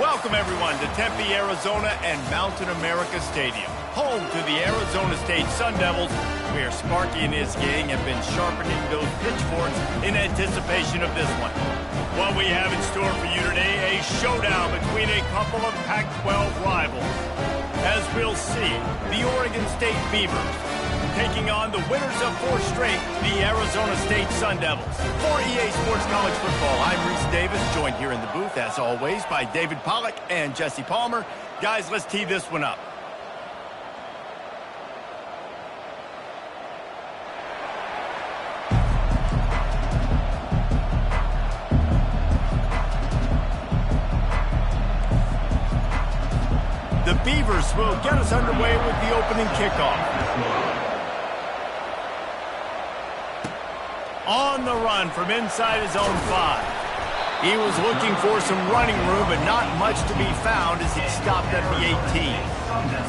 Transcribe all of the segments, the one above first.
Welcome, everyone, to Tempe, Arizona and Mountain America Stadium, home to the Arizona State Sun Devils, where Sparky and his gang have been sharpening those pitchforks in anticipation of this one. What we have in store for you today, a showdown between a couple of Pac-12 rivals. As we'll see, the Oregon State Beavers taking on the winners of 4 straight, the Arizona State Sun Devils. For EA Sports College Football, I'm Reese Davis, joined here in the booth, as always, by David Pollack and Jesse Palmer. Guys, let's tee this one up. The Beavers will get us underway with the opening kickoff. On the run from inside his own 5. He was looking for some running room, but not much to be found as he stopped at the 18.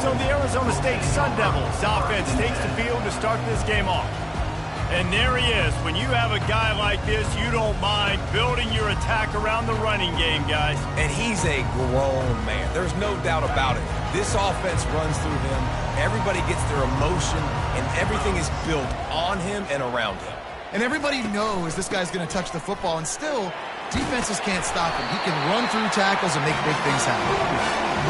So the Arizona State Sun Devils offense takes the field to start this game off. And there he is. When you have a guy like this, you don't mind building your attack around the running game, guys. And he's a grown man. There's no doubt about it. This offense runs through him. Everybody gets their emotion, and everything is built on him and around him. And everybody knows this guy's going to touch the football, and still, defenses can't stop him. He can run through tackles and make big things happen.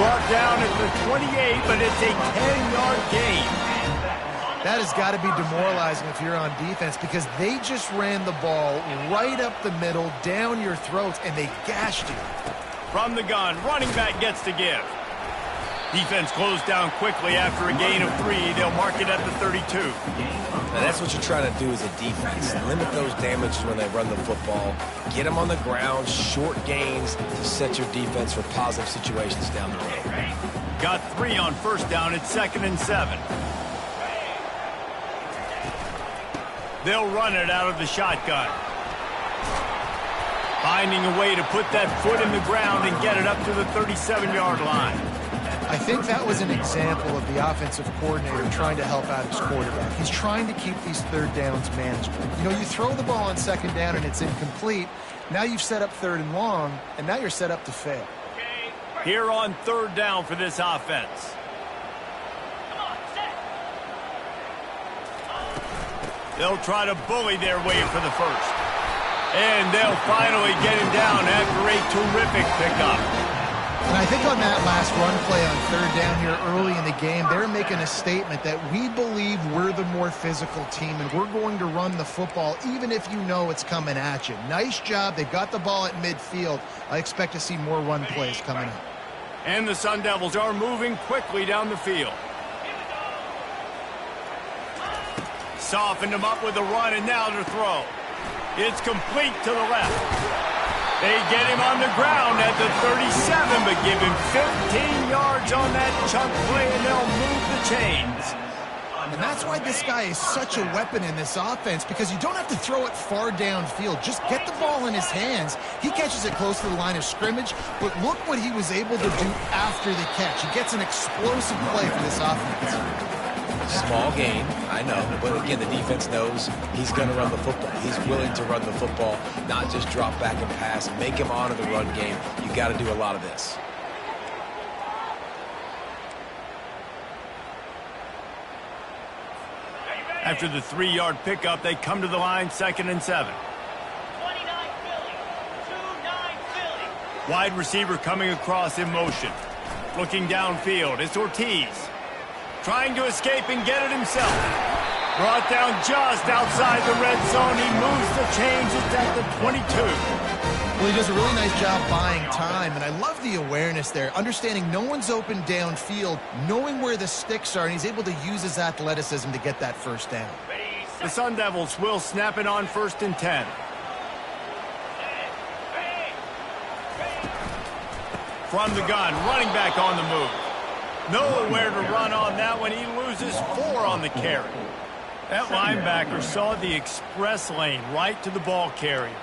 Brought down at the 28, but it's a 10-yard gain. That has got to be demoralizing if you're on defense, because they just ran the ball right up the middle, down your throats, and they gashed you. From the gun, running back gets to give. Defense closed down quickly after a gain of 3. They'll mark it at the 32. Now that's what you're trying to do as a defense. Limit those damages when they run the football. Get them on the ground, short gains to set your defense for positive situations down the road. Got 3 on first down at 2nd and 7. They'll run it out of the shotgun. Finding a way to put that foot in the ground and get it up to the 37-yard line. I think that was an example of the offensive coordinator trying to help out his quarterback. He's trying to keep these third downs manageable. You know, you throw the ball on 2nd down and it's incomplete. Now you've set up 3rd and long, and now you're set up to fail. Here on 3rd down for this offense. They'll try to bully their way for the first. And they'll finally get him down after a terrific pickup. And I think on that last run play on 3rd down here early in the game, they're making a statement that we believe we're the more physical team and we're going to run the football even if you know it's coming at you. Nice job. They got the ball at midfield. I expect to see more run plays coming up. And the Sun Devils are moving quickly down the field. Softened him up with a run, and now to throw. It's complete to the left. They get him on the ground at the 37, but give him 15 yards on that chunk play, and they'll move the chains. And that's why this guy is such a weapon in this offense, because you don't have to throw it far downfield. Just get the ball in his hands. He catches it close to the line of scrimmage, but look what he was able to do after the catch. He gets an explosive play for this offense. Small gain, I know, but again, the defense knows he's going to run the football. He's willing to run the football, not just drop back and pass, make him honor the run game. You got to do a lot of this. After the 3-yard pickup, they come to the line, 2nd and 7. 29 Philly. 2-9 Philly. Wide receiver coming across in motion. Looking downfield, it's Ortiz. Trying to escape and get it himself. Brought down just outside the red zone. He moves the chains. It's at the 22. Well, he does a really nice job buying time, and I love the awareness there. Understanding no one's open downfield, knowing where the sticks are, and he's able to use his athleticism to get that first down. The Sun Devils will snap it on 1st and 10. From the gun, running back on the move. Nowhere to run on that one. He loses 4 on the carry. That linebacker saw the express lane right to the ball carrier.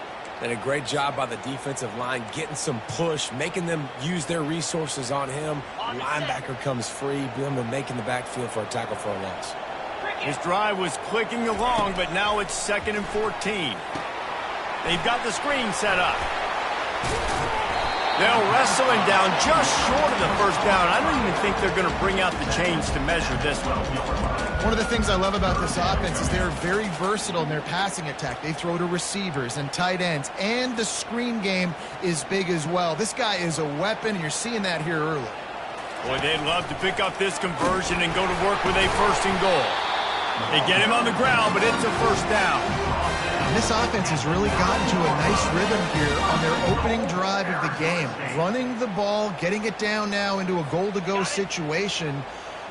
And a great job by the defensive line, getting some push, making them use their resources on him. Linebacker comes free, making the backfield for a tackle for a loss. His drive was clicking along, but now it's 2nd and 14. They've got the screen set up. They'll wrestle him down just short of the first down. I don't even think they're going to bring out the chains to measure this one. One of the things I love about this offense is they're very versatile in their passing attack. They throw to receivers and tight ends, and the screen game is big as well. This guy is a weapon, and you're seeing that here early. Boy, they'd love to pick up this conversion and go to work with a first and goal. They get him on the ground, but it's a first down. This offense has really gotten to a nice rhythm here on their opening drive of the game. Running the ball, getting it down now into a goal-to-go situation.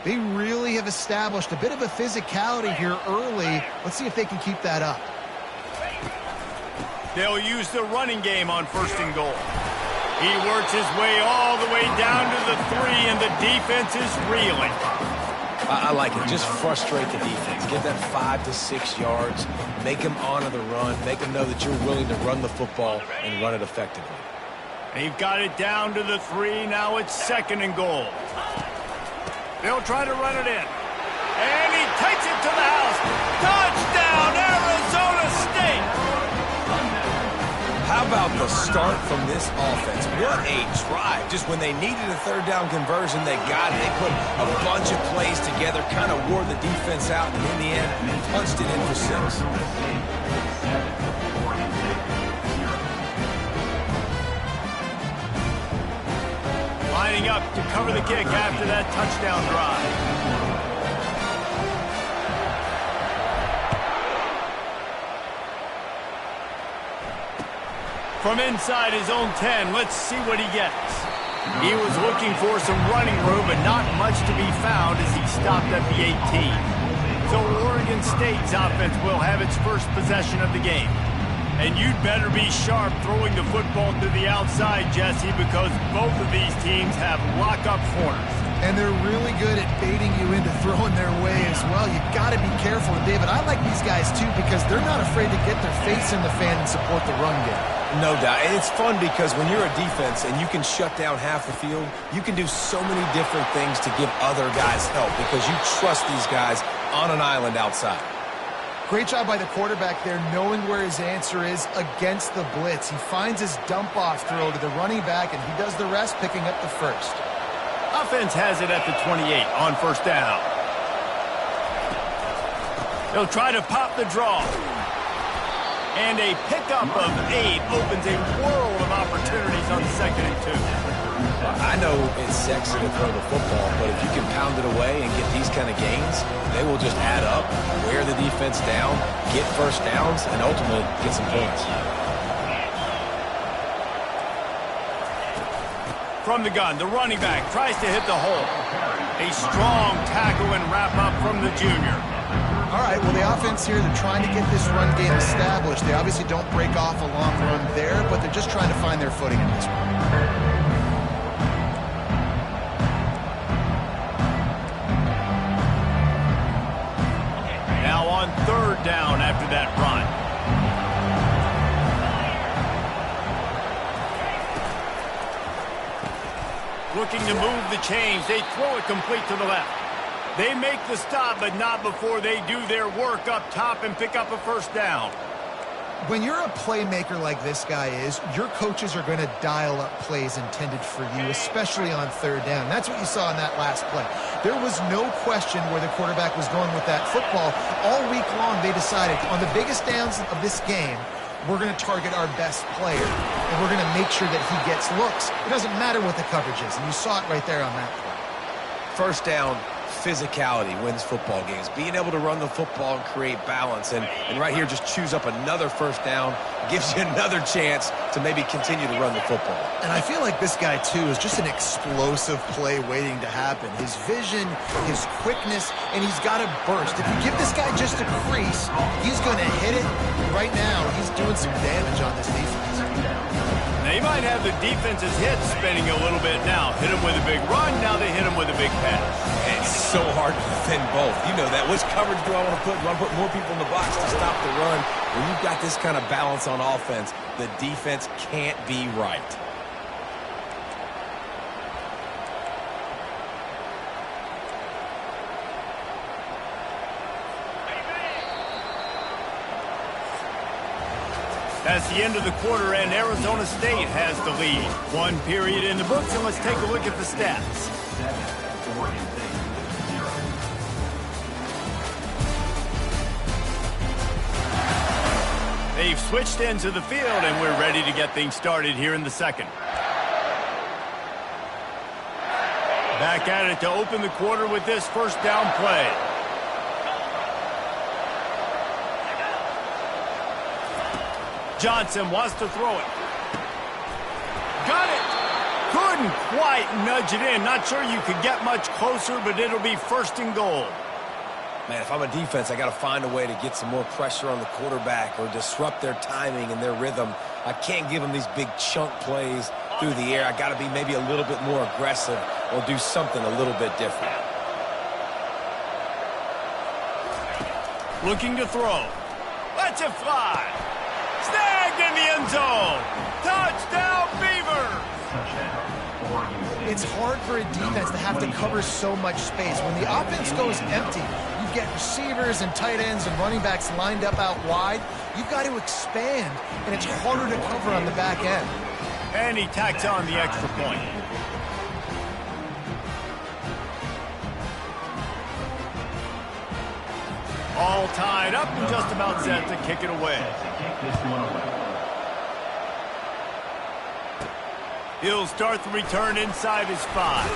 They really have established a bit of a physicality here early. Let's see if they can keep that up. They'll use the running game on first and goal. He works his way all the way down to the 3, and the defense is reeling. I like it. Just frustrate the defense. Give them 5 to 6 yards. Make them honor the run. Make them know that you're willing to run the football and run it effectively. They've got it down to the 3. Now it's second and goal. They'll try to run it in. And he takes it to the house. Touchdown, Arizona State! How about the start from this offense? What a drive. Just when they needed a third down conversion, they got it. They put a bunch of plays together, kind of wore the defense out, and in the end, punched it in for 6. Lining up to cover the kick after that touchdown drive. From inside his own 10, let's see what he gets. He was looking for some running room, but not much to be found as he stopped at the 18. So Oregon State's offense will have its first possession of the game. And you'd better be sharp throwing the football to the outside, Jesse, because both of these teams have lock-up corners. And they're really good at baiting you into throwing their way as well. You've got to be careful. David, I like these guys, too, because they're not afraid to get their face in the fan and support the run game. No doubt. And it's fun because when you're a defense and you can shut down half the field, you can do so many different things to give other guys help because you trust these guys on an island outside. Great job by the quarterback there, knowing where his answer is against the blitz. He finds his dump-off throw to the running back, and he does the rest, picking up the first. Offense has it at the 28 on first down. They'll try to pop the draw. And a pickup of 8 opens a world of opportunities on second and 2. I know it's sexy to throw the football, but if you can pound it away and get these kind of gains, they will just add up, wear the defense down, get first downs, and ultimately get some points. From the gun, the running back tries to hit the hole. A strong tackle and wrap up from the junior. All right, well, the offense here, they're trying to get this run game established. They obviously don't break off a long run there, but they're just trying to find their footing in this one. Now on third down after that run. Looking to move the chains. They throw it complete to the left. They make the stop, but not before they do their work up top and pick up a first down. When you're a playmaker like this guy is, your coaches are going to dial up plays intended for you, especially on third down. That's what you saw in that last play. There was no question where the quarterback was going with that football. All week long, they decided on the biggest downs of this game, we're going to target our best player, and we're going to make sure that he gets looks. It doesn't matter what the coverage is, and you saw it right there on that play. First down, physicality wins football games. Being able to run the football and create balance. And right here, just choose up another first down. Gives you another chance to maybe continue to run the football. And I feel like this guy, too, is just an explosive play waiting to happen. His vision, his quickness, and he's got to burst. If you give this guy just a crease, he's going to hit it. Right now, he's doing some damage on this defense. They might have the defense's head spinning a little bit now. Hit him with a big run, now they hit him with a big pass. It's so hard to defend both. You know that. Which coverage do I want to put? Do I put more people in the box to stop the run? When you've got this kind of balance on offense, the defense can't be right. That's the end of the quarter, and Arizona State has the lead. One period in the books, and let's take a look at the stats. They've switched into the field, and we're ready to get things started here in the second. Back at it to open the quarter with this first down play. Johnson wants to throw it. Got it! Couldn't quite nudge it in. Not sure you could get much closer, but it'll be first and goal. Man, if I'm a defense, I got to find a way to get some more pressure on the quarterback or disrupt their timing and their rhythm. I can't give them these big chunk plays through the air. I got to be maybe a little bit more aggressive or do something a little bit different. Looking to throw. Lets it fly. Snagged in the end zone. Touchdown, Beavers! It's hard for a defense to have to cover so much space. When the offense goes empty, you get receivers and tight ends and running backs lined up out wide. You've got to expand, and it's harder to cover on the back end. And he tacks on the extra point. All tied up and just about set to kick it away. He'll start the return inside his 5.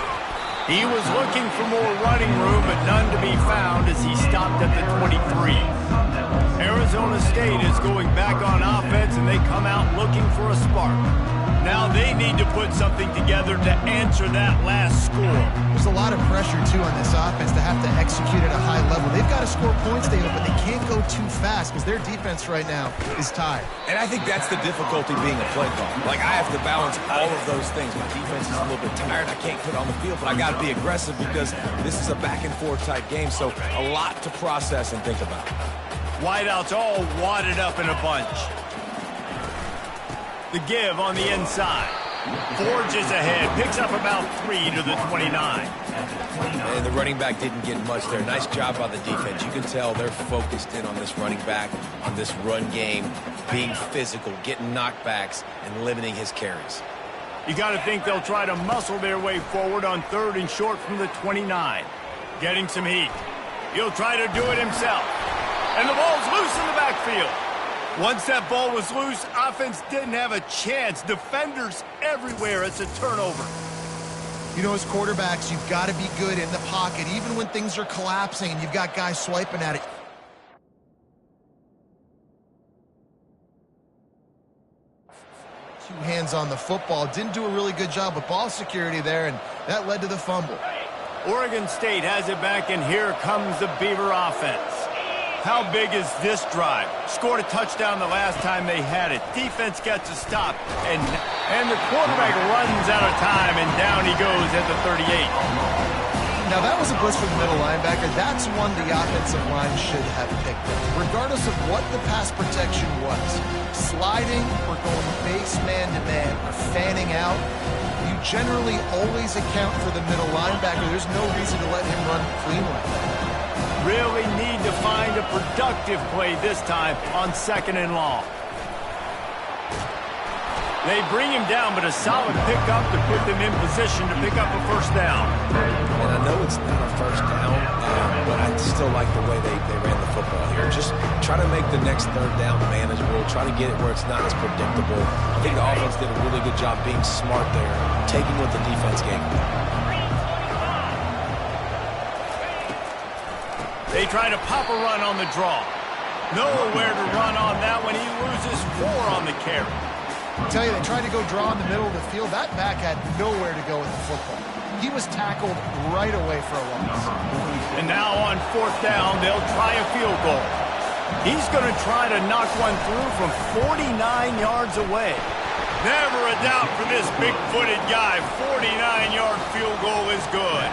He was looking for more running room, but none to be found as he stopped at the 23. Arizona State is going back on offense, and they come out looking for a spark. Now they need to put something together to answer that last score. There's a lot of pressure, too, on this offense to have to execute at a high level. They've got to score points, David, but they can't go too fast because their defense right now is tired. And I think that's the difficulty being a play call. Like, I have to balance all of those things. My defense is a little bit tired. I can't put on the field, but I got to be aggressive because this is a back-and-forth type game, so a lot to process and think about. Wideouts all wadded up in a bunch. The give on the inside. Forges ahead. Picks up about 3 to the 29. And the running back didn't get much there. Nice job by the defense. You can tell they're focused in on this running back, on this run game, being physical, getting knockbacks, and limiting his carries. You got to think they'll try to muscle their way forward on 3rd and short from the 29. Getting some heat. He'll try to do it himself. And the ball's loose in the backfield. Once that ball was loose, offense didn't have a chance. Defenders everywhere. It's a turnover. You know, as quarterbacks, you've got to be good in the pocket, even when things are collapsing and you've got guys swiping at it. Two hands on the football. Didn't do a really good job with ball security there, and that led to the fumble. Oregon State has it back, and here comes the Beaver offense. How big is this drive? Scored a touchdown the last time they had it. Defense gets a stop, and the quarterback runs out of time, and down he goes at the 38. Now, that was a blitz from the middle linebacker. That's one the offensive line should have picked up, regardless of what the pass protection was. Sliding or going base man-to-man or fanning out, you generally always account for the middle linebacker. There's no reason to let him run clean like that. Really need to find a productive play this time on 2nd and long. They bring him down, but a solid pickup to put them in position to pick up a first down. And I know it's not a first down, but I still like the way they ran the football here. Just try to make the next 3rd down manageable. Try to get it where it's not as predictable. I think the offense did a really good job being smart there, taking what the defense gave them. They try to pop a run on the draw. Nowhere to run on that one. He loses 4 on the carry. I tell you, they tried to go draw in the middle of the field. That back had nowhere to go with the football. He was tackled right away for a loss. And now on 4th down, they'll try a field goal. He's going to try to knock one through from 49 yards away. Never a doubt for this big-footed guy. 49-yard field goal is good.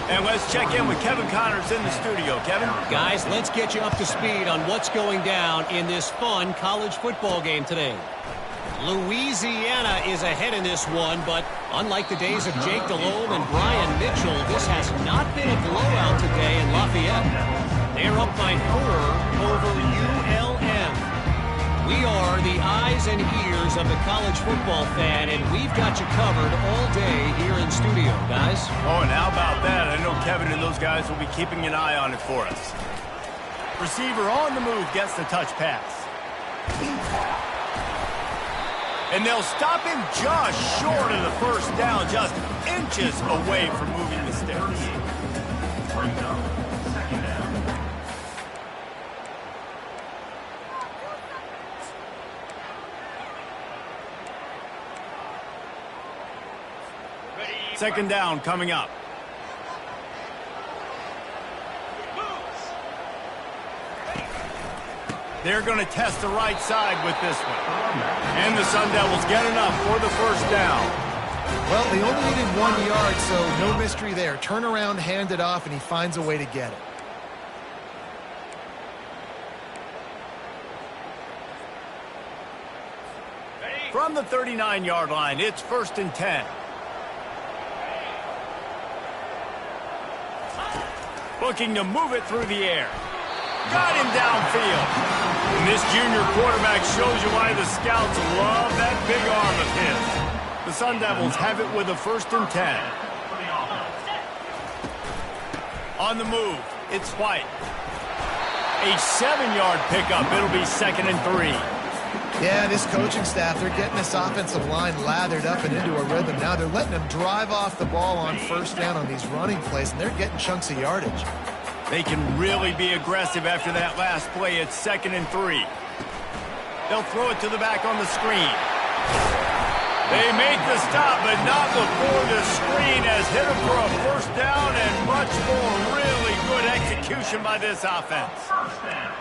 And let's check in with Kevin Connors in the studio. Kevin? Guys, let's get you up to speed on what's going down in this fun college football game today. Louisiana is ahead in this one, but unlike the days of Jake Delhomme and Brian Mitchell, this has not been a blowout today in Lafayette. They're up by 4 over ULM. We are the eyes and ears of the college football fan, and we've got you covered all day here in studio, guys. Oh, and how about that? I know Kevin and those guys will be keeping an eye on it for us. Receiver on the move gets the touch pass. And they'll stop him just short of the first down, just inches away from moving the sticks. Second down coming up. They're going to test the right side with this one. And the Sun Devils get enough for the first down. Well, they only needed 1 yard, so no mystery there. Turn around, hand it off, and he finds a way to get it. From the 39-yard line, it's 1st and 10. Looking to move it through the air. Got him downfield. And this junior quarterback shows you why the scouts love that big arm of his. The Sun Devils have it with a 1st and 10. On the move, it's White. A 7-yard pickup. It'll be 2nd and 3. Yeah, this coaching staff, they're getting this offensive line lathered up and into a rhythm. Now they're letting them drive off the ball on 1st down on these running plays, and they're getting chunks of yardage. They can really be aggressive after that last play. It's 2nd and 3. They'll throw it to the back on the screen. They make the stop, but not before the screen has hit them for a 1st down and much more. Really good execution by this offense.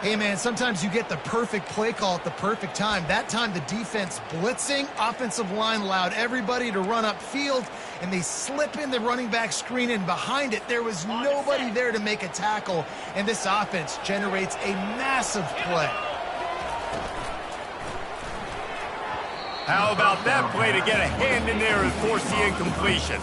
Hey, man, sometimes you get the perfect play call at the perfect time. That time the defense blitzing, offensive line allowed everybody to run upfield, and they slip in the running back screen, and behind it there was nobody there to make a tackle, and this offense generates a massive play. How about that play to get a hand in there and force the incompletion?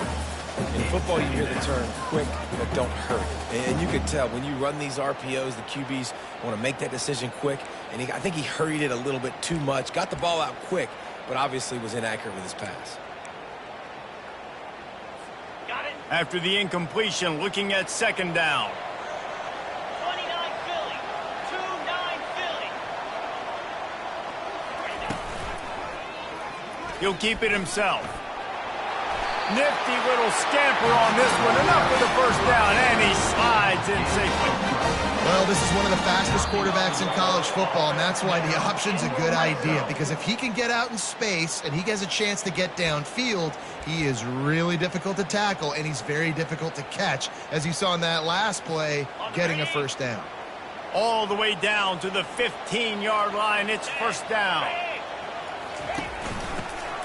In football, you hear the term quick but don't hurt. And you can tell when you run these RPOs, the QBs want to make that decision quick. And I think he hurried it a little bit too much. Got the ball out quick, but obviously was inaccurate with his pass. Got it. After the incompletion, looking at 2nd down. 29 Philly. 2-9 Philly. He'll keep it himself. Nifty little scamper on this one. Enough for the 1st down, and he slides in safely. Well, this is one of the fastest quarterbacks in college football, and that's why the option's a good idea, because if he can get out in space and he has a chance to get downfield, he is really difficult to tackle, and he's very difficult to catch, as you saw in that last play, getting a 1st down. All the way down to the 15-yard line. It's 1st down.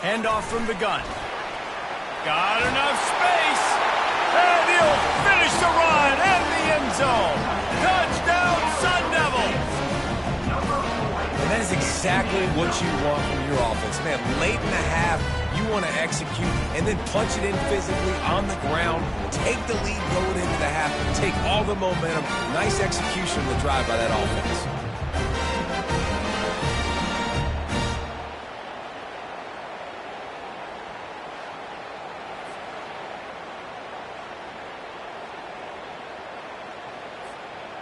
Handoff from the gun. Got enough space. And he'll finish the run and the end zone. Touchdown, Sun Devils. And that is exactly what you want from your offense. Man, late in the half, you want to execute and then punch it in physically on the ground. Take the lead going into the half. Take all the momentum. Nice execution of the drive by that offense.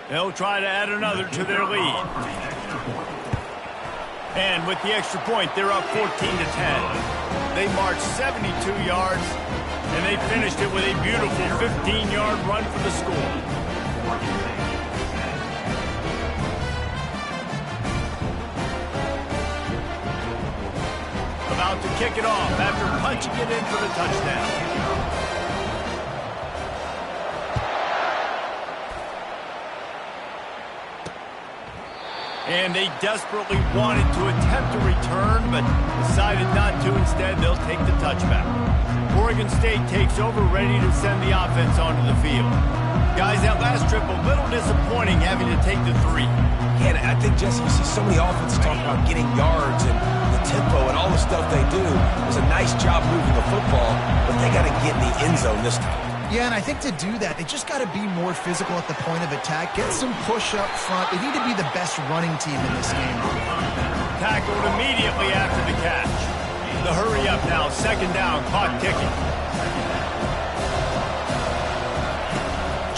They'll try to add another to their lead. And with the extra point, they're up 14-10. They marched 72 yards, and they finished it with a beautiful 15-yard run for the score. About to kick it off after punching it in for the touchdown. And they desperately wanted to attempt a return, but decided not to. Instead, they'll take the touchback. Oregon State takes over, ready to send the offense onto the field. Guys, that last trip, a little disappointing having to take the 3. Yeah, and I think, Jesse, you see so many offenses talk about getting yards and the tempo and all the stuff they do. It was a nice job moving the football, but they got to get in the end zone this time. Yeah, and I think to do that, they just got to be more physical at the point of attack, get some push up front. They need to be the best running team in this game. tackled immediately after the catch. The hurry up now, second down, clock ticking.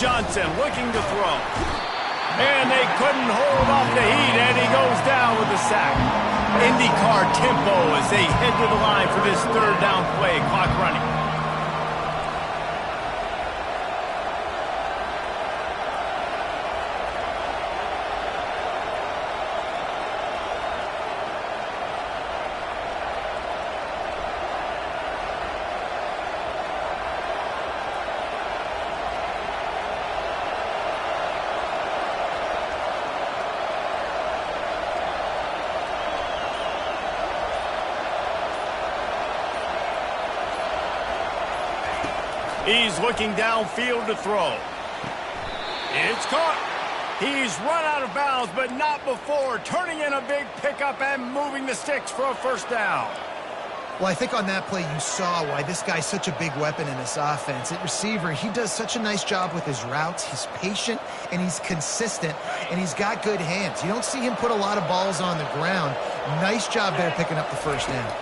Johnson looking to throw. And they couldn't hold off the heat, and he goes down with a sack. IndyCar tempo as they head to the line for this third down play, clock running. He's looking downfield to throw. It's caught. He's run out of bounds, but not before turning in a big pickup and moving the sticks for a first down. Well, I think on that play you saw why this guy's such a big weapon in this offense. At receiver, he does such a nice job with his routes. He's patient, and he's consistent, and he's got good hands. You don't see him put a lot of balls on the ground. Nice job there picking up the first down.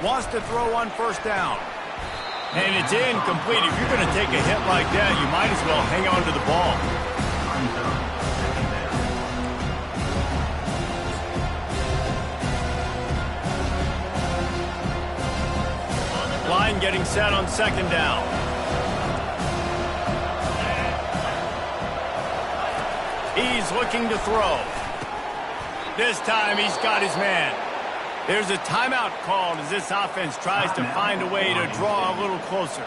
Wants to throw on first down. And it's incomplete. If you're going to take a hit like that, you might as well hang on to the ball. Line getting set on second down. He's looking to throw. This time he's got his man. There's a timeout called as this offense tries to find a way to draw a little closer.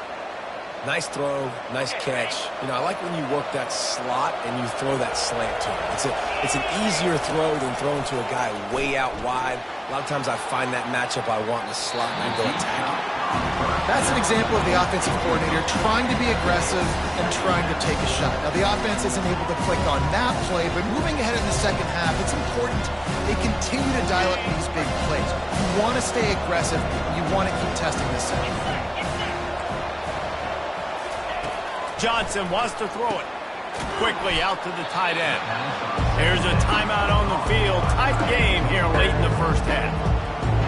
Nice throw, nice catch. You know, I like when you work that slot and you throw that slant to him. It's an easier throw than throwing to a guy way out wide. A lot of times I find that matchup I want in the slot and I go attack him. That's an example of the offensive coordinator trying to be aggressive and trying to take a shot. Now, the offense isn't able to click on that play, but moving ahead in the second half, it's important they continue to dial up these big plays. You want to stay aggressive. You want to keep testing this second half. Johnson wants to throw it. Quickly out to the tight end. There's a timeout on the field. Tight game here late in the first half.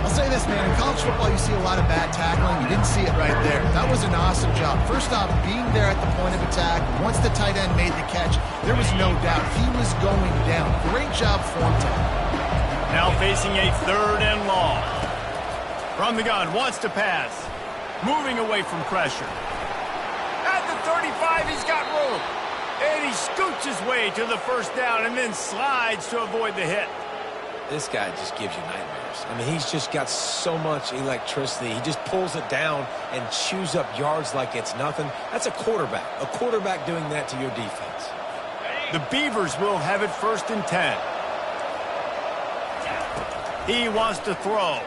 I'll say this, man. In college football, you see a lot of bad tackling. You didn't see it right there. That was an awesome job. First off, being there at the point of attack. Once the tight end made the catch, there was no doubt he was going down. Great job form tackle. Now facing a third and long. From the gun, wants to pass. Moving away from pressure. At the 35, he's got room. And he scoots his way to the first down and then slides to avoid the hit. This guy just gives you nightmares. I mean, he's just got so much electricity. He just pulls it down and chews up yards like it's nothing. That's a quarterback. A quarterback doing that to your defense. The Beavers will have it first and 10. He wants to throw.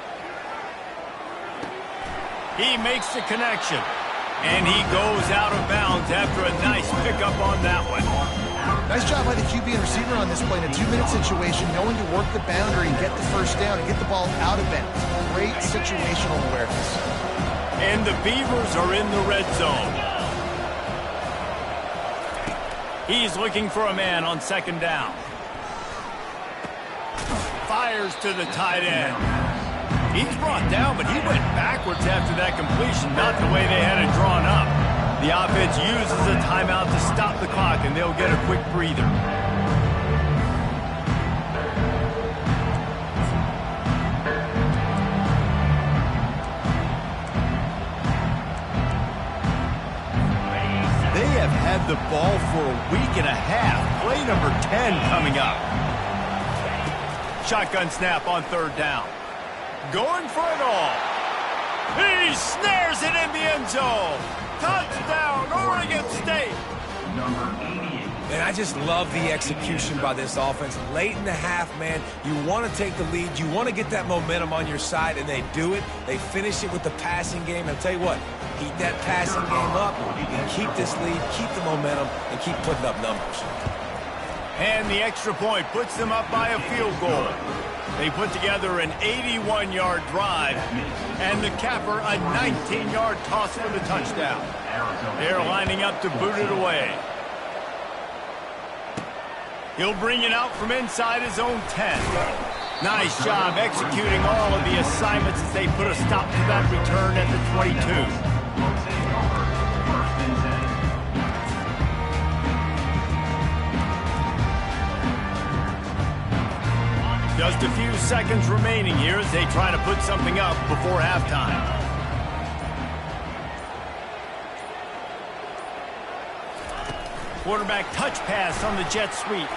He makes the connection. And he goes out of bounds after a nice pickup on that one. Nice job by the QB and receiver on this play in a 2-minute situation, knowing to work the boundary and get the first down and get the ball out of bounds. Great situational awareness. And the Beavers are in the red zone. He's looking for a man on second down. Fires to the tight end. He's brought down, but he went backwards after that completion, not the way they had it drawn up. The offense uses a timeout to stop the clock, and they'll get a quick breather. They have had the ball for a week and a half. Play number 10 coming up. Shotgun snap on third down. Going for it all. He snares it in the end zone. Touchdown, Oregon State. Man, I just love the execution by this offense. Late in the half, man, you want to take the lead. You want to get that momentum on your side, and they do it. They finish it with the passing game. I'll tell you what, keep that passing game up and keep this lead, keep the momentum, and keep putting up numbers. And the extra point puts them up by a field goal. They put together an 81-yard drive, and the capper a 19-yard toss for the touchdown. They're lining up to boot it away. He'll bring it out from inside his own 10. Nice job executing all of the assignments as they put a stop to that return at the 22. Just a few seconds remaining here as they try to put something up before halftime. Quarterback touch pass on the jet sweep.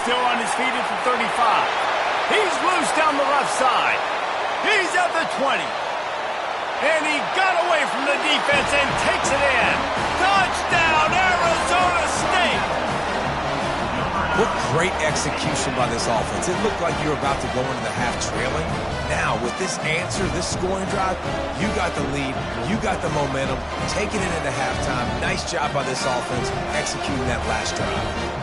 Still on his feet at the 35. He's loose down the left side. He's at the 20. And he got away from the defense and takes it in. Touchdown, Arizona State! What great execution by this offense. It looked like you were about to go into the half trailing. Now, with this answer, this scoring drive, you got the lead, you got the momentum, taking it into halftime. Nice job by this offense executing that last drive.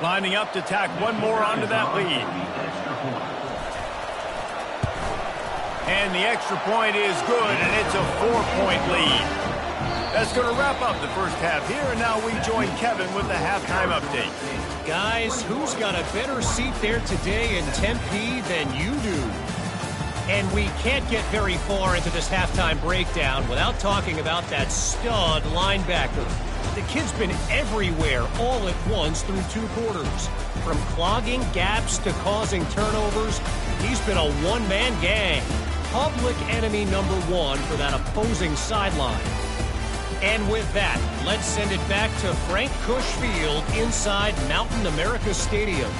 Lining up to tack one more onto that lead. And the extra point is good, and it's a 4-point lead. That's going to wrap up the first half here, and now we join Kevin with the halftime update. Guys, who's got a better seat there today in Tempe than you do? And we can't get very far into this halftime breakdown without talking about that stud linebacker. The kid's been everywhere all at once through 2 quarters. From clogging gaps to causing turnovers, he's been a one-man gang. Public enemy number 1 for that opposing sideline. And with that, let's send it back to Frank Cush Field inside Mountain America Stadium.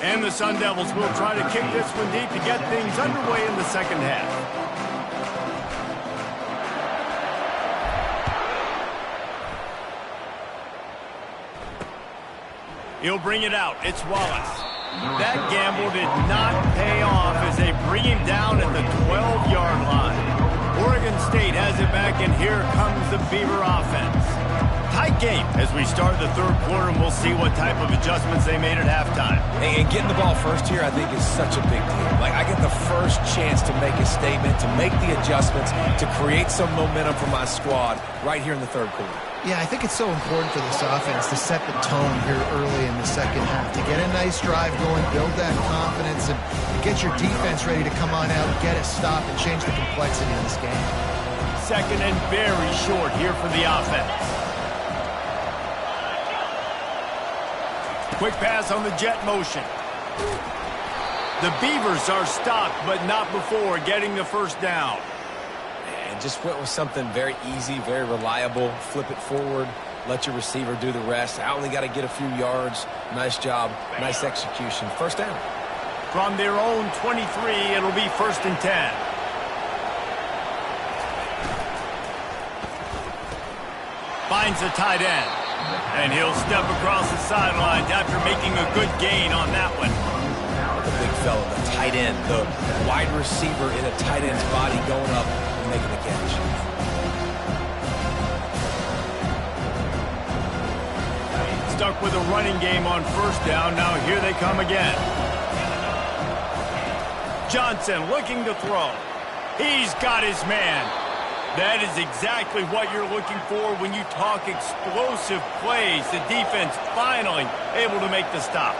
And the Sun Devils will try to kick this one deep to get things underway in the second half. He'll bring it out. It's Wallace. That gamble did not pay off as they bring him down at the 12-yard line. Oregon State has it back, and here comes the Beaver offense. Tight game as we start the third quarter, and we'll see what type of adjustments they made at halftime. And getting the ball first here, I think, is such a big deal. Like, I get the first chance to make a statement, to make the adjustments, to create some momentum for my squad right here in the third quarter. Yeah, I think it's so important for this offense to set the tone here early in the second half, to get a nice drive going, build that confidence, and get your defense ready to come on out, get a stop, and change the complexity of this game. Second and very short here for the offense. Quick pass on the jet motion. The Beavers are stopped, but not before getting the first down. And just went with something very easy, very reliable. Flip it forward, let your receiver do the rest. I only got to get a few yards. Nice job, nice execution. First down. From their own 23, it'll be 1st and 10. Finds the tight end. And he'll step across the sidelines after making a good gain on that one. The big fella, the tight end, the wide receiver in a tight end's body going up and making the catch. Stuck with a running game on first down. Now here they come again. Johnson looking to throw. He's got his man. That is exactly what you're looking for when you talk explosive plays. The defense finally able to make the stop.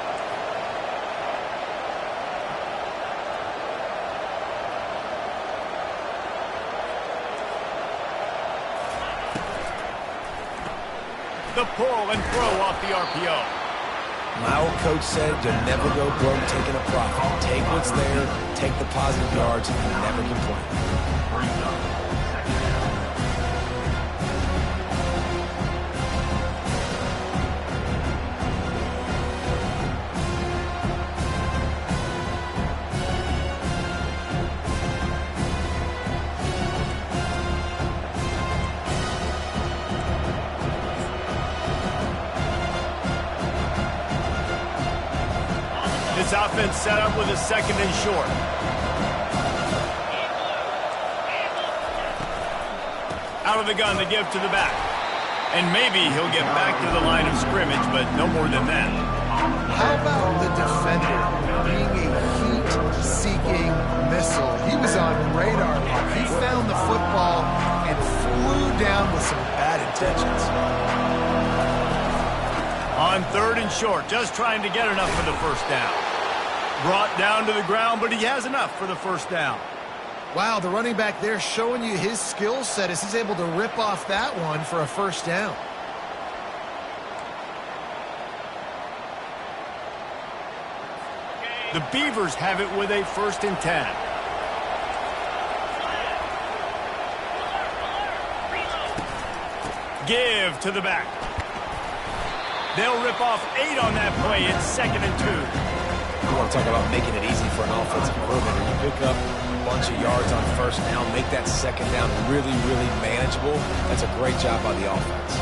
The pull and throw off the RPO. My old coach said you'll never go broke taking a profit. Take what's there, take the positive yards, and never complain. This offense set up with a second and short. Out of the gun to give to the back. And maybe he'll get back to the line of scrimmage, but no more than that. How about the defender being a heat-seeking missile? He was on radar. He found the football and flew down with some bad intentions. On third and short, just trying to get enough for the first down. Brought down to the ground, but he has enough for the first down. Wow, the running back there showing you his skill set as he's able to rip off that one for a first down. The Beavers have it with a 1st and 10. Give to the back. They'll rip off 8 on that play. It's 2nd and 2. You want to talk about making it easy for an offensive coordinator. You pick up a bunch of yards on first down, make that second down really, really manageable. That's a great job by the offense.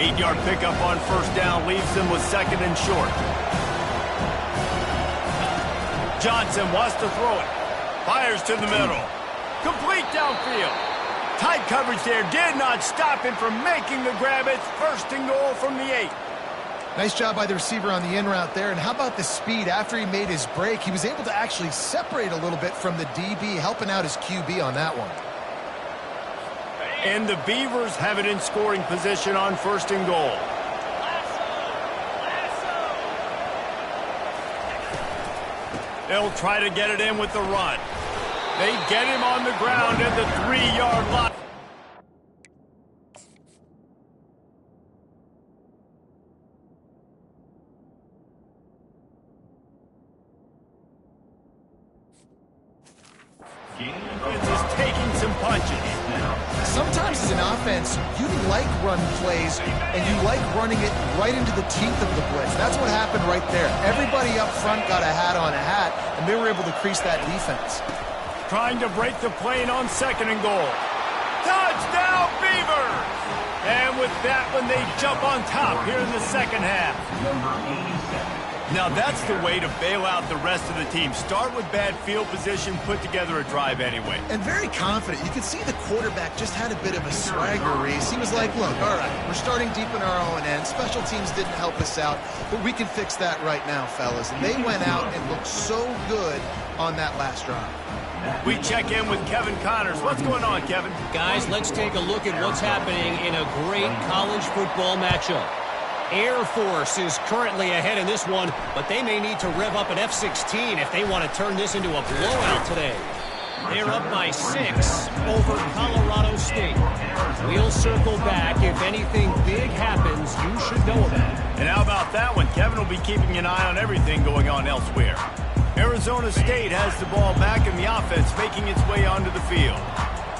8-yard pickup on first down leaves them with 2nd and short. Johnson wants to throw it. Fires to the middle. Complete downfield. Tight coverage there did not stop him from making the grab. It's 1st and goal from the 8. Nice job by the receiver on the in route there. And how about the speed after he made his break? He was able to actually separate a little bit from the DB, helping out his QB on that one. And the Beavers have it in scoring position on 1st and goal. They'll try to get it in with the run. They get him on the ground at the 3-yard line. Is taking some punches. Sometimes as an offense, you like run plays, and you like running it right into the teeth of the blitz. That's what happened right there. Everybody up front got a hat on a hat, and they were able to crease that defense. Trying to break the plane on 2nd and goal. Touchdown, Beavers! And with that one, they jump on top here in the second half. Now that's the way to bail out the rest of the team. Start with bad field position, put together a drive anyway. And very confident. You can see the quarterback just had a bit of a swagger, Reese. He was like, look, all right, we're starting deep in our own end. Special teams didn't help us out, but we can fix that right now, fellas. And they went out and looked so good on that last drive. We check in with Kevin Connors. What's going on, Kevin? Guys, let's take a look at what's happening in a great college football matchup. Air Force is currently ahead in this one, but they may need to rev up an F-16 if they want to turn this into a blowout today. They're up by 6 over Colorado State. We'll circle back. If anything big happens, you should know about it. And how about that one? Kevin will be keeping an eye on everything going on elsewhere. Arizona State has the ball back in the offense, making its way onto the field.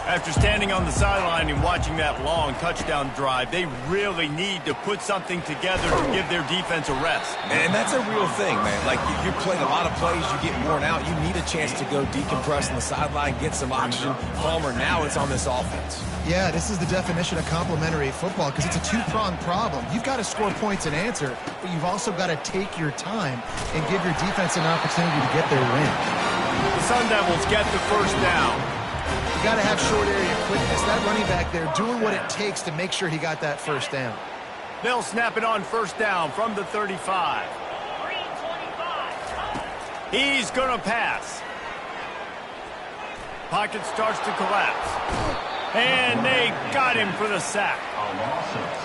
After standing on the sideline and watching that long touchdown drive, they really need to put something together to give their defense a rest. And that's a real thing, man. Like, you're playing a lot of plays, you get worn out. You need a chance to go decompress on the sideline, get some oxygen. Palmer, now it's on this offense. Yeah, this is the definition of complementary football because it's a two-pronged problem. You've got to score points and answer, but you've also got to take your time and give your defense an opportunity to get their win. The Sun Devils get the first down. You got to have short area quickness. That running back there doing what it takes to make sure he got that first down. They'll snap it on first down from the 35. He's going to pass. Pocket starts to collapse. And they got him for the sack.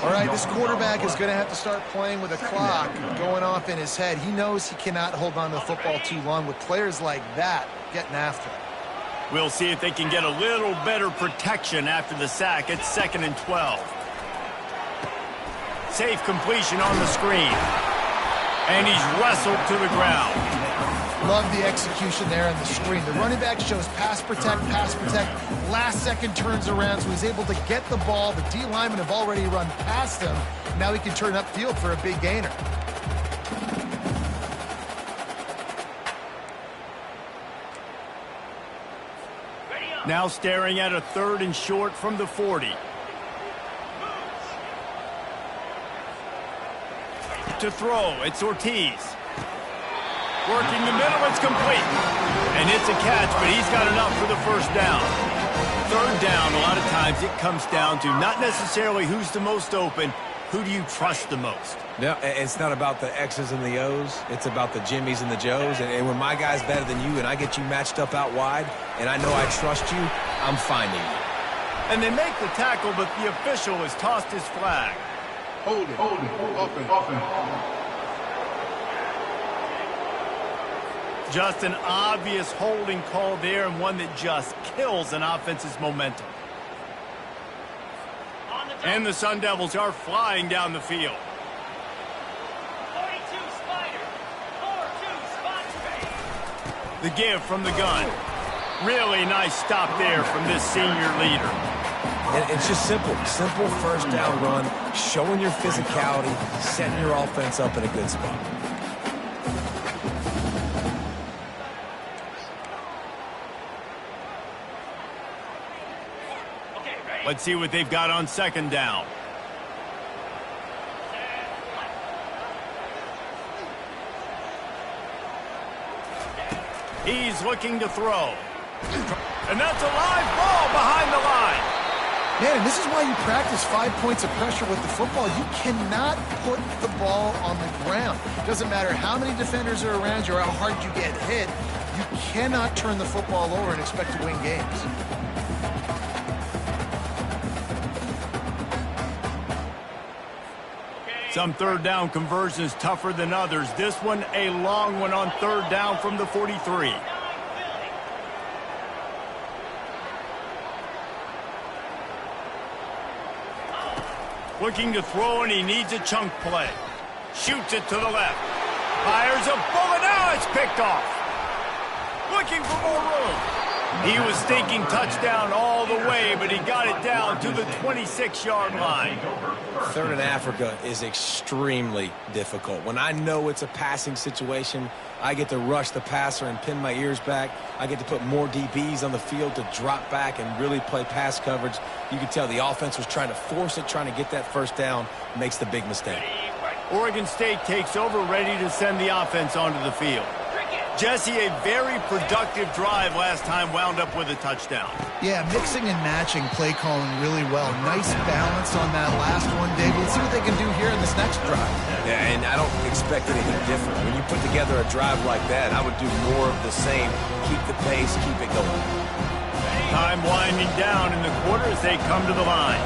All right, this quarterback is going to have to start playing with a clock going off in his head. He knows he cannot hold on to the football too long with players like that getting after him. We'll see if they can get a little better protection after the sack. It's 2nd and 12. Safe completion on the screen. And he's wrestled to the ground. Love the execution there on the screen. The running back shows pass protect, last second turns around, so he's able to get the ball. The D linemen have already run past him. Now he can turn upfield for a big gainer. Now staring at a 3rd and short from the 40. To throw, it's Ortiz. Working the middle, it's complete. And it's a catch, but he's got enough for the first down. Third down, a lot of times it comes down to not necessarily who's the most open, who do you trust the most? No, it's not about the X's and the O's. It's about the Jimmies and the Joes. And when my guy's better than you and I get you matched up out wide and I know I trust you, I'm finding you. And they make the tackle, but the official has tossed his flag. Hold it, open. Just an obvious holding call there, and one that just kills an offense's momentum. And the Sun Devils are flying down the field. 42 Spider, 4-2 spot trade. The give from the gun. Really nice stop there from this senior leader. And it's just simple first down run, showing your physicality, setting your offense up in a good spot. Let's see what they've got on second down. He's looking to throw. And that's a live ball behind the line. Man, and this is why you practice 5 points of pressure with the football. You cannot put the ball on the ground. Doesn't matter how many defenders are around you or how hard you get hit. You cannot turn the football over and expect to win games. Some third down conversions tougher than others. This one a long one on third down from the 43. Looking to throw, and he needs a chunk play. Shoots it to the left. Fires a bullet. Now it's picked off. Looking for more room. He was thinking touchdown all the way, but he got it down to the 26-yard line. Third in Africa is extremely difficult. When I know it's a passing situation, I get to rush the passer and pin my ears back. I get to put more DBs on the field to drop back and really play pass coverage. You can tell the offense was trying to force it, trying to get that first down, makes the big mistake. Oregon State takes over, ready to send the offense onto the field. Jesse, a very productive drive last time, wound up with a touchdown. Yeah, mixing and matching play calling really well. Nice balance on that last one, Dave. Let's see what they can do here in this next drive. Yeah, and I don't expect anything different. When you put together a drive like that, I would do more of the same. Keep the pace, keep it going. Time winding down in the quarter as they come to the line.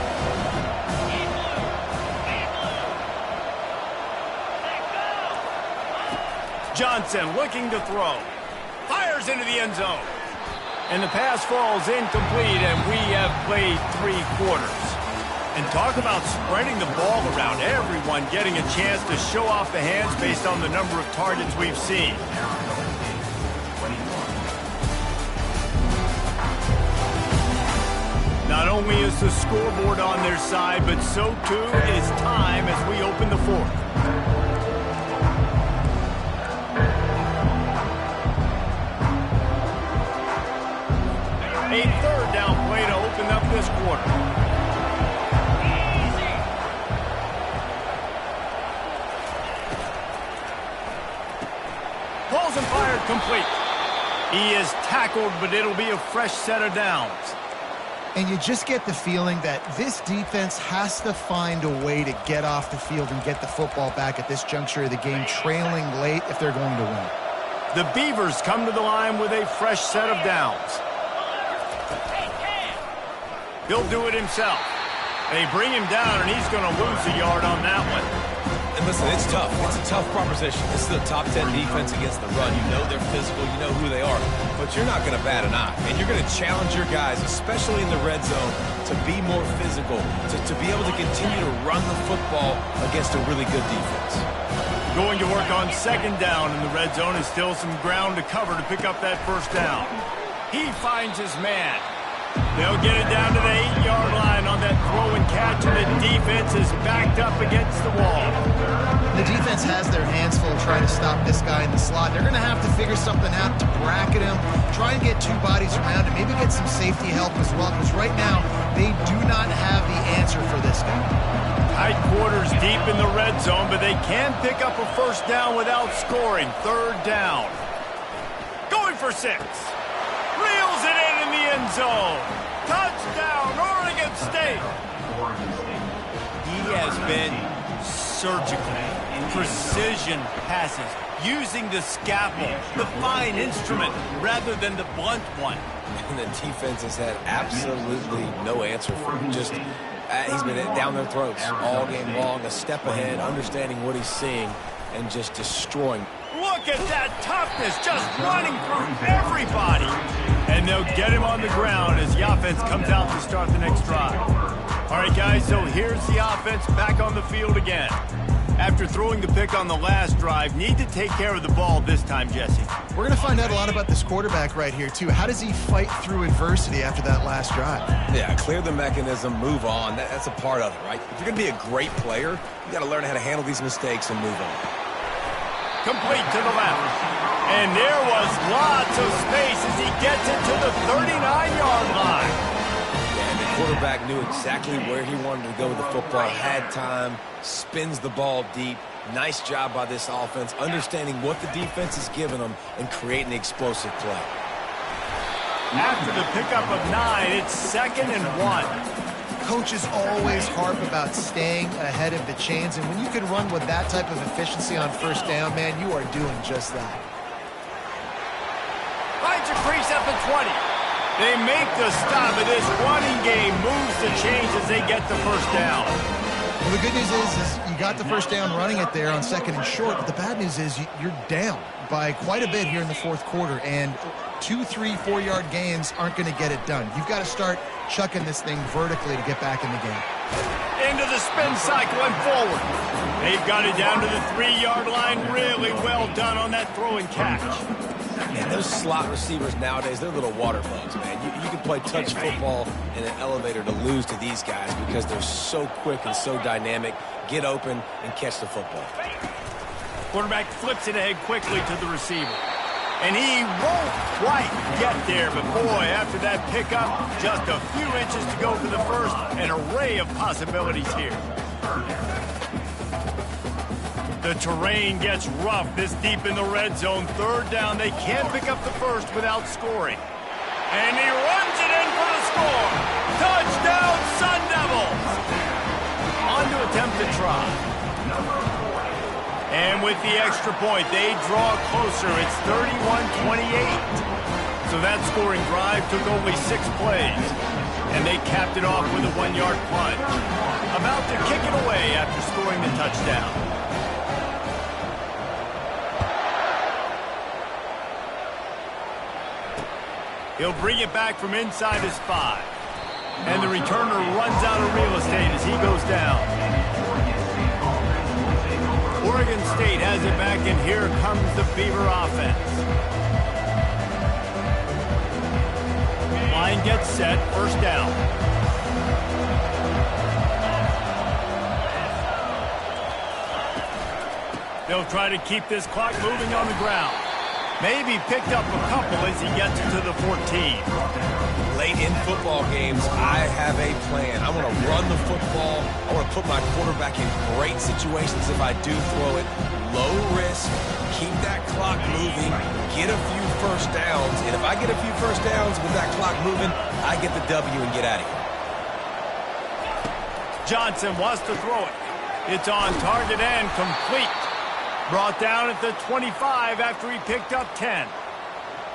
Johnson looking to throw. Fires into the end zone. And the pass falls incomplete, and we have played 3 quarters. And talk about spreading the ball around. Everyone getting a chance to show off the hands based on the number of targets we've seen. Not only is the scoreboard on their side, but so too is time as we open the fourth. A third down play to open up this quarter. Pulls and fired complete. He is tackled, but it'll be a fresh set of downs. And you just get the feeling that this defense has to find a way to get off the field and get the football back at this juncture of the game, trailing late if they're going to win. The Beavers come to the line with a fresh set of downs. He'll do it himself. They bring him down, and he's going to lose a yard on that one. And listen, it's tough. It's a tough proposition. This is a top 10 defense against the run. You know they're physical. You know who they are. But you're not going to bat an eye. And you're going to challenge your guys, especially in the red zone, to be more physical, to be able to continue to run the football against a really good defense. Going to work on second down in the red zone is still some ground to cover to pick up that first down. He finds his man. They'll get it down to the 8-yard line on that throw and catch, and the defense is backed up against the wall. The defense has their hands full trying to stop this guy in the slot. They're going to have to figure something out to bracket him, try and get 2 bodies around him, maybe get some safety help as well, because right now they do not have the answer for this guy. Tight quarters deep in the red zone, but they can pick up a first down without scoring. Third down. Going for 6. Reels it in the end zone. Touchdown, Oregon State. He has been surgical. Precision passes. Using the scalpel, the fine instrument, rather than the blunt one. And the defense has had absolutely no answer for him. Just, he's been down their throats all game long, a step ahead, understanding what he's seeing, and just destroying. Look at that toughness, just running through everybody. And they'll get him on the ground as the offense comes out to start the next drive. All right, guys, so here's the offense back on the field again. After throwing the pick on the last drive, need to take care of the ball this time, Jesse. We're going to find out a lot about this quarterback right here, too. How does he fight through adversity after that last drive? Yeah, clear the mechanism, move on. That's a part of it, right? If you're going to be a great player, you got to learn how to handle these mistakes and move on. Complete to the left. And there was lots of space as he gets it to the 39-yard line. And the quarterback knew exactly where he wanted to go with the football, had time, spins the ball deep. Nice job by this offense, understanding what the defense is giving them and creating the explosive play. After the pickup of 9, it's 2nd and 1. Coaches always harp about staying ahead of the chains, and when you can run with that type of efficiency on first down, man, you are doing just that. Finds a crease at the 20. They make the stop, but this running game moves the chains as they get the first down. Well, the good news is you got the first down running it there on 2nd and short, but the bad news is you're down by quite a bit here in the fourth quarter, and 2, 3, 4-yard gains aren't going to get it done. You've got to start chucking this thing vertically to get back in the game. Into the spin cycle and forward. They've got it down to the 3-yard line. Really well done on that throw and catch. Man, those slot receivers nowadays, they're little water bugs, man. You can play touch football in an elevator to lose to these guys because they're so quick and so dynamic. Get open and catch the football. Quarterback flips it ahead quickly to the receiver. And he won't quite get there, but boy, after that pickup, just a few inches to go for the first. An array of possibilities here. The terrain gets rough this deep in the red zone. Third down, they can't pick up the first without scoring. And he runs it in for the score. Touchdown, Sun Devils! On to attempt the try. And with the extra point, they draw closer. It's 31-28. So that scoring drive took only 6 plays. And they capped it off with a 1-yard plunge. About to kick it away after scoring the touchdown. He'll bring it back from inside his 5. And the returner runs out of real estate as he goes down. Oregon State has it back, and here comes the Beaver offense. Line gets set, first down. They'll try to keep this clock moving on the ground. Maybe picked up a couple as he gets to the 14. Late in football games, I have a plan. I want to run the football. I want to put my quarterback in great situations if I do throw it. Low risk, keep that clock moving, get a few first downs. And if I get a few first downs with that clock moving, I get the W and get out of here. Johnson wants to throw it. It's on target and complete. Brought down at the 25 after he picked up 10.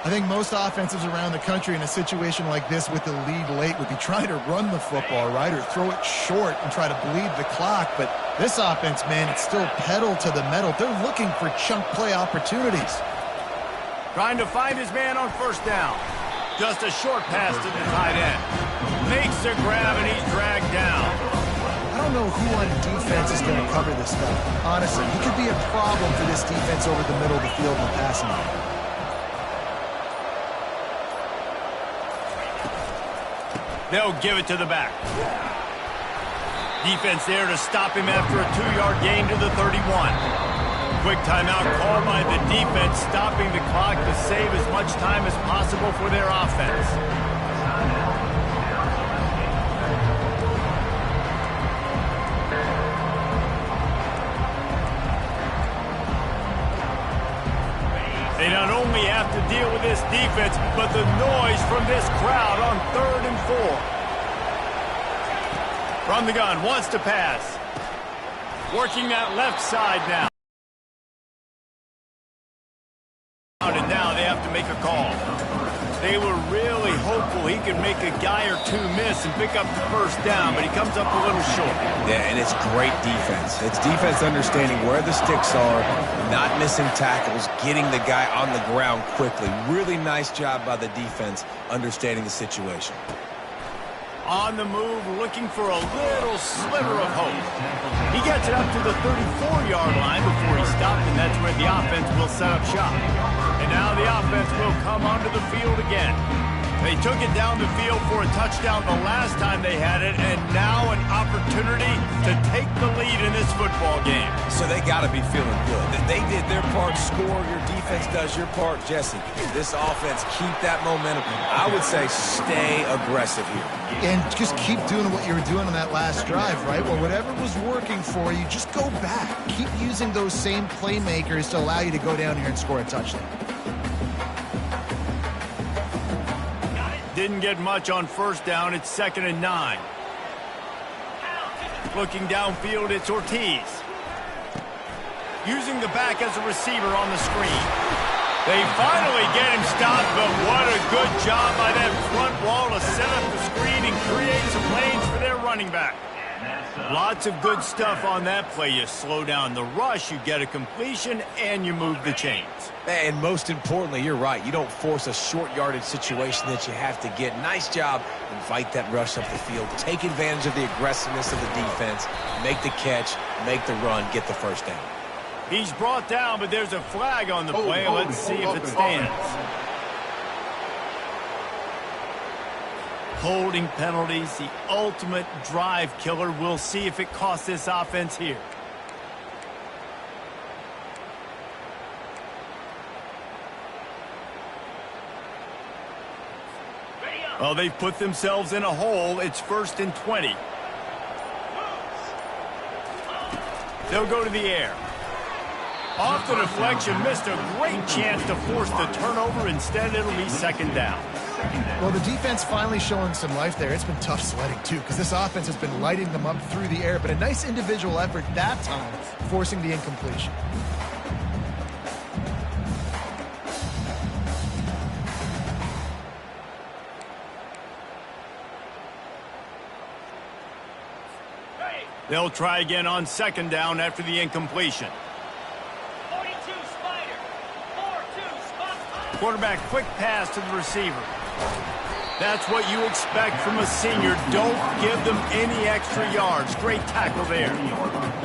I think most offenses around the country in a situation like this with the lead late would be trying to run the football, right, or throw it short and try to bleed the clock. But this offense, man, it's still pedal to the metal. They're looking for chunk play opportunities. Trying to find his man on first down. Just a short pass to the tight end. Makes the grab and he's dragged down. I don't know who on defense is going to cover this stuff. Honestly, he could be a problem for this defense over the middle of the field in the passing game. They'll give it to the back. Defense there to stop him after a 2-yard gain to the 31. Quick timeout called by the defense, stopping the clock to save as much time as possible for their offense. They not only have to deal with this defense, but the noise from this crowd on 3rd and 4. From the gun, wants to pass. Working that left side now. And now they have to make a call. They were really hopeful he could make a guy or two miss and pick up the first down, but he comes up a little short. Yeah, and it's great defense. It's defense understanding where the sticks are, not missing tackles, getting the guy on the ground quickly. Really nice job by the defense understanding the situation. On the move, looking for a little sliver of hope. He gets it up to the 34-yard line before he stopped, and that's where the offense will set up shop. And now the offense will come onto the field again. They took it down the field for a touchdown the last time they had it, and now an opportunity to take the lead in this football game. So they got to be feeling good. They did their part, score. Your defense does your part, Jesse. This offense, keep that momentum. I would say stay aggressive here. And just keep doing what you were doing on that last drive, right? Well, whatever was working for you, just go back. Keep using those same playmakers to allow you to go down here and score a touchdown. Didn't get much on first down. It's 2nd and 9. Looking downfield, it's Ortiz. Using the back as a receiver on the screen. They finally get him stopped, but what a good job by that front wall to set up the screen and create some lanes for their running back. Lots of good stuff on that play. You slow down the rush, you get a completion, and you move the chains. And most importantly, you're right. You don't force a short yardage situation that you have to get. Nice job. Invite that rush up the field. Take advantage of the aggressiveness of the defense. Make the catch, make the run, get the first down. He's brought down, but there's a flag on the play. Let's see if it stands. Holding penalties, the ultimate drive killer. We'll see if it costs this offense here. Well, they've put themselves in a hole. It's 1st and 20. They'll go to the air. Off the deflection, missed a great chance to force the turnover. Instead, it'll be 2nd down. Well, the defense finally showing some life there. It's been tough sledding, too, because this offense has been lighting them up through the air, but a nice individual effort that time, forcing the incompletion. They'll try again on 2nd down after the incompletion. 42 Spider. 4-2 spot. Quarterback quick pass to the receiver. That's what you expect from a senior. Don't give them any extra yards. Great tackle there.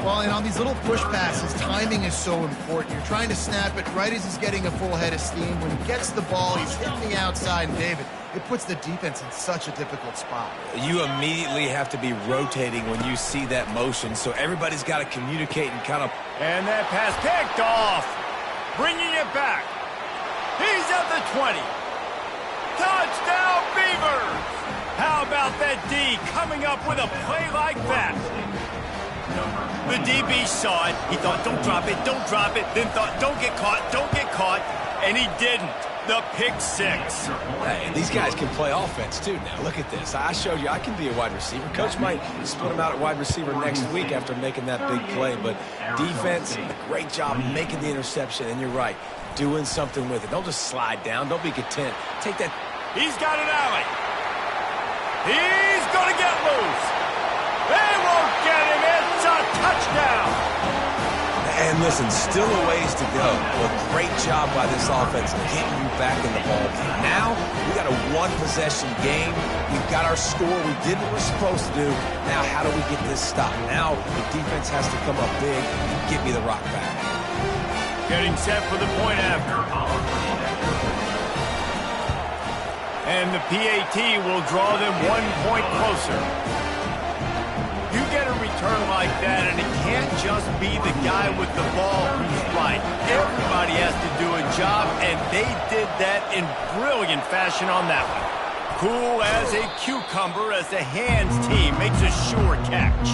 Well, and on these little push passes, timing is so important. You're trying to snap it right as he's getting a full head of steam. When he gets the ball, he's hitting the outside, and David, it puts the defense in such a difficult spot. You immediately have to be rotating when you see that motion, so everybody's got to communicate and kind of... And that pass picked off. Bringing it back. He's at the 20. Touchdown, Beavers! How about that D coming up with a play like that? The DB saw it. He thought, don't drop it, don't drop it. Then thought, don't get caught, don't get caught. And he didn't. The pick 6. Hey, these guys can play offense, too, now. Look at this. I showed you I can be a wide receiver. Coach might split him out at wide receiver next week after making that big play. But defense, great job making the interception. And you're right, doing something with it. Don't just slide down. Don't be content. Take that. He's got an alley. He's going to get loose. They won't get him. It's a touchdown. And listen, still a ways to go. But great job by this offense getting you back in the ball game. Now, we got a one-possession game. We've got our score. We did what we're supposed to do. Now, how do we get this stopped? Now, the defense has to come up big and get me the rock back. Getting set for the point after. And the PAT will draw them 1 point closer. You get a return like that, and it can't just be the guy with the ball who's right. Everybody has to do a job, and they did that in brilliant fashion on that one. Cool as a cucumber as the hands team makes a sure catch.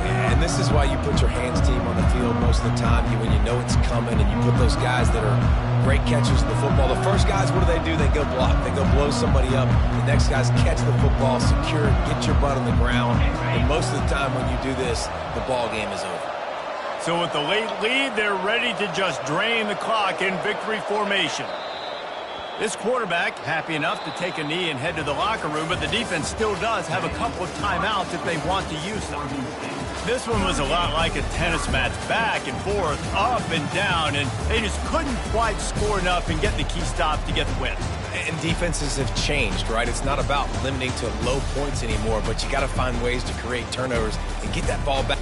And this is why you put your hands team on the field. field most of the time, when you know it's coming, and you put those guys that are great catchers of the football. The first guys, what do? They go block. They go blow somebody up. The next guys catch the football, secure it, get your butt on the ground. And most of the time when you do this, the ball game is over. So with the late lead, they're ready to just drain the clock in victory formation. This quarterback happy enough to take a knee and head to the locker room, but the defense still does have a couple of timeouts if they want to use them. This one was a lot like a tennis match, back and forth, up and down, and they just couldn't quite score enough and get the key stop to get the win. And defenses have changed, right? It's not about limiting to low points anymore, but you got to find ways to create turnovers and get that ball back.